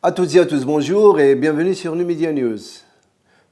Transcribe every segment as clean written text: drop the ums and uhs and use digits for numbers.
À toutes et à tous, bonjour et bienvenue sur Numedia News.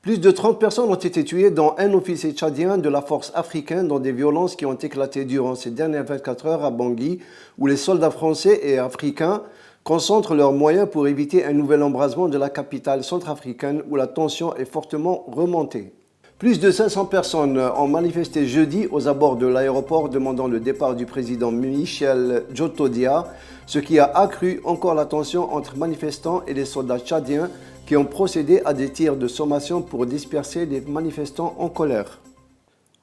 Plus de 30 personnes ont été tuées, dont un officier tchadien de la force africaine, dans des violences qui ont éclaté durant ces dernières 24 heures à Bangui, où les soldats français et africains concentrent leurs moyens pour éviter un nouvel embrasement de la capitale centrafricaine où la tension est fortement remontée. Plus de 500 personnes ont manifesté jeudi aux abords de l'aéroport demandant le départ du président Michel Djotodia, ce qui a accru encore la tension entre manifestants et les soldats tchadiens qui ont procédé à des tirs de sommation pour disperser les manifestants en colère.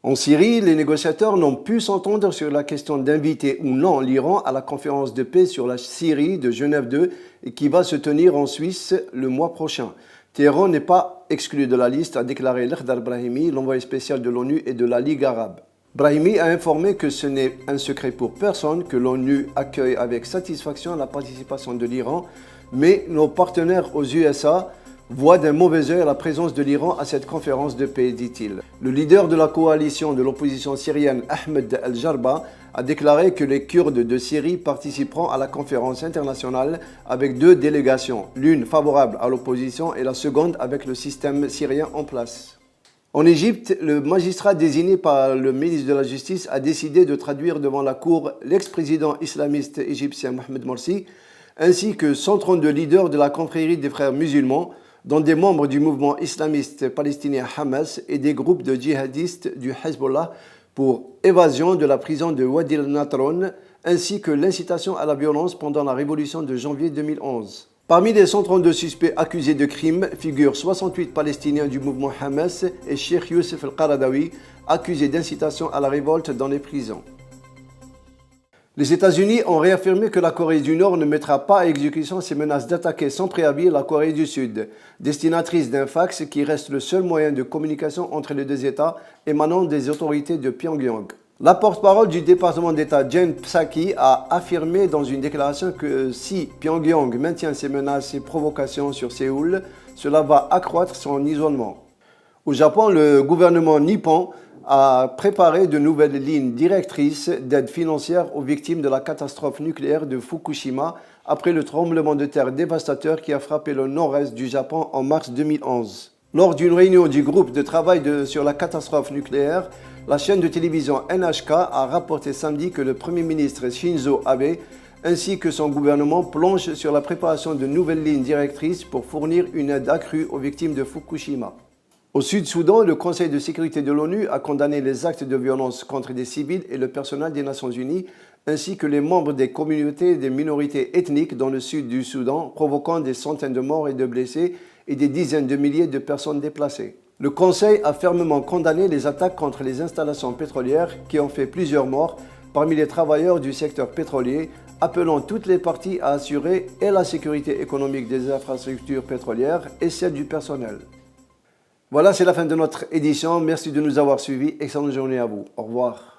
En Syrie, les négociateurs n'ont pu s'entendre sur la question d'inviter ou non l'Iran à la conférence de paix sur la Syrie de Genève 2 et qui va se tenir en Suisse le mois prochain. Téhéran n'est pas exclu de la liste, a déclaré Lakhdar Brahimi, l'envoyé spécial de l'ONU et de la Ligue arabe. Brahimi a informé que ce n'est un secret pour personne que l'ONU accueille avec satisfaction la participation de l'Iran, mais nos partenaires aux USA voit d'un mauvais œil la présence de l'Iran à cette conférence de paix, dit-il. Le leader de la coalition de l'opposition syrienne, Ahmed al-Jarba, a déclaré que les Kurdes de Syrie participeront à la conférence internationale avec deux délégations, l'une favorable à l'opposition et la seconde avec le système syrien en place. En Égypte, le magistrat désigné par le ministre de la Justice a décidé de traduire devant la Cour l'ex-président islamiste égyptien Mohamed Morsi, ainsi que 132 leaders de la confrérie des frères musulmans, dont des membres du mouvement islamiste palestinien Hamas et des groupes de djihadistes du Hezbollah pour évasion de la prison de Wadi al-Natron, ainsi que l'incitation à la violence pendant la révolution de janvier 2011. Parmi les 132 suspects accusés de crimes figurent 68 Palestiniens du mouvement Hamas et Sheikh Youssef al-Qaradawi, accusé d'incitation à la révolte dans les prisons. Les États-Unis ont réaffirmé que la Corée du Nord ne mettra pas à exécution ses menaces d'attaquer sans préavis la Corée du Sud, destinatrice d'un fax qui reste le seul moyen de communication entre les deux États émanant des autorités de Pyongyang. La porte-parole du département d'État Jen Psaki a affirmé dans une déclaration que si Pyongyang maintient ses menaces et provocations sur Séoul, cela va accroître son isolement. Au Japon, le gouvernement nippon a préparé de nouvelles lignes directrices d'aide financière aux victimes de la catastrophe nucléaire de Fukushima après le tremblement de terre dévastateur qui a frappé le nord-est du Japon en mars 2011. Lors d'une réunion du groupe de travail sur la catastrophe nucléaire, la chaîne de télévision NHK a rapporté samedi que le Premier ministre Shinzo Abe ainsi que son gouvernement plongent sur la préparation de nouvelles lignes directrices pour fournir une aide accrue aux victimes de Fukushima. Au Sud-Soudan, le Conseil de sécurité de l'ONU a condamné les actes de violence contre des civils et le personnel des Nations Unies, ainsi que les membres des communautés et des minorités ethniques dans le sud du Soudan, provoquant des centaines de morts et de blessés et des dizaines de milliers de personnes déplacées. Le Conseil a fermement condamné les attaques contre les installations pétrolières qui ont fait plusieurs morts parmi les travailleurs du secteur pétrolier, appelant toutes les parties à assurer et la sécurité économique des infrastructures pétrolières et celle du personnel. Voilà, c'est la fin de notre édition. Merci de nous avoir suivis. Excellente journée à vous. Au revoir.